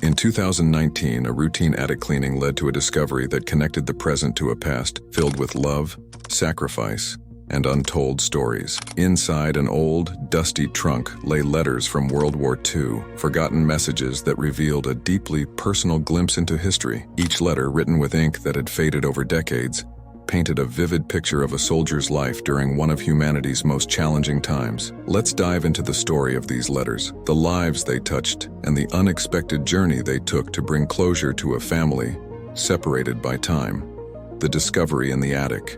In 2019, a routine attic cleaning led to a discovery that connected the present to a past filled with love, sacrifice, and untold stories. Inside an old, dusty trunk lay letters from World War II, forgotten messages that revealed a deeply personal glimpse into history. Each letter, written with ink that had faded over decades, painted a vivid picture of a soldier's life during one of humanity's most challenging times. Let's dive into the story of these letters, the lives they touched, and the unexpected journey they took to bring closure to a family separated by time. The discovery in the attic.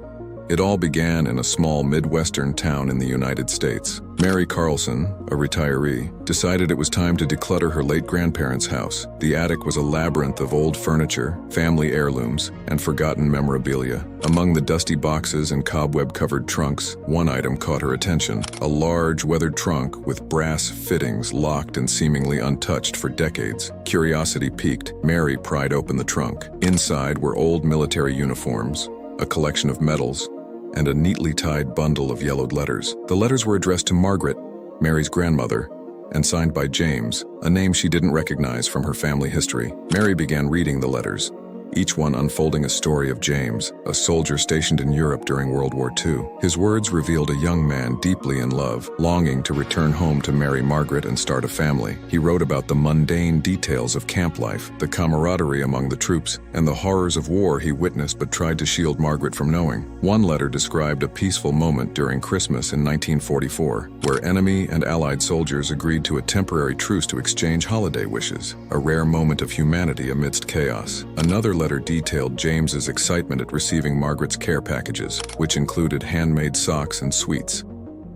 It all began in a small Midwestern town in the United States. Mary Carlson, a retiree, decided it was time to declutter her late grandparents' house. The attic was a labyrinth of old furniture, family heirlooms, and forgotten memorabilia. Among the dusty boxes and cobweb-covered trunks, one item caught her attention: a large, weathered trunk with brass fittings locked and seemingly untouched for decades. Curiosity piqued, Mary pried open the trunk. Inside were old military uniforms, a collection of medals, and a neatly tied bundle of yellowed letters. The letters were addressed to Margaret, Mary's grandmother, and signed by James, a name she didn't recognize from her family history. Mary began reading the letters, each one unfolding a story of James, a soldier stationed in Europe during World War II. His words revealed a young man deeply in love, longing to return home to marry Margaret and start a family. He wrote about the mundane details of camp life, the camaraderie among the troops, and the horrors of war he witnessed but tried to shield Margaret from knowing. One letter described a peaceful moment during Christmas in 1944, where enemy and Allied soldiers agreed to a temporary truce to exchange holiday wishes, a rare moment of humanity amidst chaos. Another letter detailed James's excitement at receiving Margaret's care packages, which included handmade socks and sweets,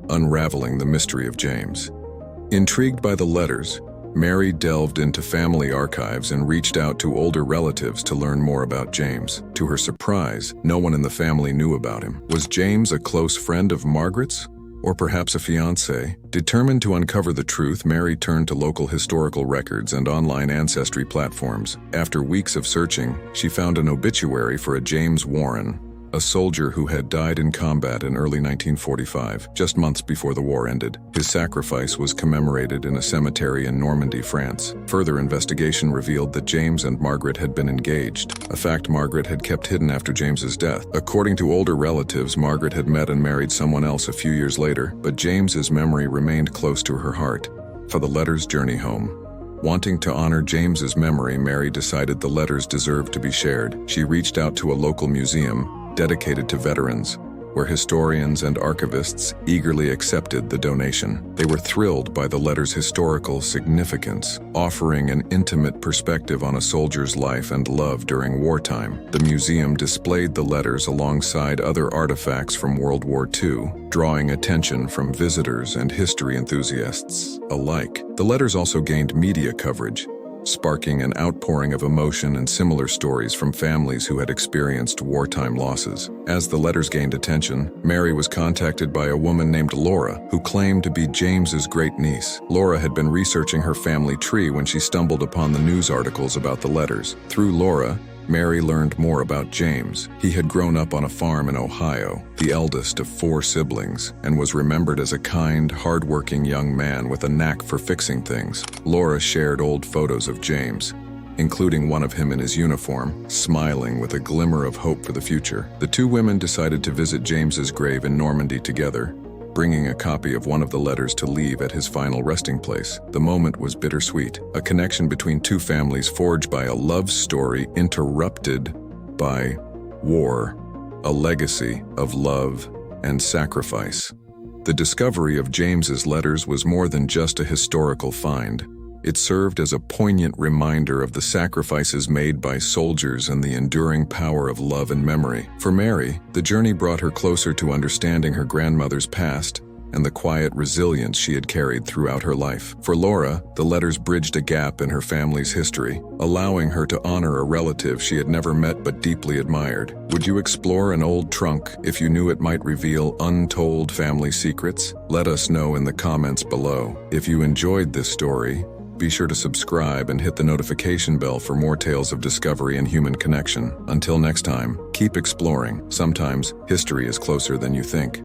unraveling the mystery of James. Intrigued by the letters, Mary delved into family archives and reached out to older relatives to learn more about James. To her surprise, no one in the family knew about him. Was James a close friend of Margaret's? Or perhaps a fiancé? Determined to uncover the truth, Mary turned to local historical records and online ancestry platforms. After weeks of searching, she found an obituary for a James Warren, a soldier who had died in combat in early 1945, just months before the war ended. His sacrifice was commemorated in a cemetery in Normandy, France. Further investigation revealed that James and Margaret had been engaged, a fact Margaret had kept hidden after James's death. According to older relatives, Margaret had met and married someone else a few years later, but James's memory remained close to her heart. For the letters' journey home. Wanting to honor James's memory, Mary decided the letters deserved to be shared. She reached out to a local museum dedicated to veterans, where historians and archivists eagerly accepted the donation. They were thrilled by the letter's historical significance, offering an intimate perspective on a soldier's life and love during wartime. The museum displayed the letters alongside other artifacts from World War II, drawing attention from visitors and history enthusiasts alike. The letters also gained media coverage, sparking an outpouring of emotion and similar stories from families who had experienced wartime losses. As the letters gained attention, Mary was contacted by a woman named Laura, who claimed to be James's great-niece. Laura had been researching her family tree when she stumbled upon the news articles about the letters. Through Laura, Mary learned more about James. He had grown up on a farm in Ohio, the eldest of 4 siblings, and was remembered as a kind, hard-working young man with a knack for fixing things. Laura shared old photos of James, including one of him in his uniform, smiling with a glimmer of hope for the future. The two women decided to visit James's grave in Normandy together, bringing a copy of one of the letters to leave at his final resting place. The moment was bittersweet, a connection between two families forged by a love story interrupted by war, a legacy of love and sacrifice. The discovery of James's letters was more than just a historical find. It served as a poignant reminder of the sacrifices made by soldiers and the enduring power of love and memory. For Mary, the journey brought her closer to understanding her grandmother's past and the quiet resilience she had carried throughout her life. For Laura, the letters bridged a gap in her family's history, allowing her to honor a relative she had never met but deeply admired. Would you explore an old trunk if you knew it might reveal untold family secrets? Let us know in the comments below. If you enjoyed this story, be sure to subscribe and hit the notification bell for more tales of discovery and human connection. Until next time, keep exploring. Sometimes, history is closer than you think.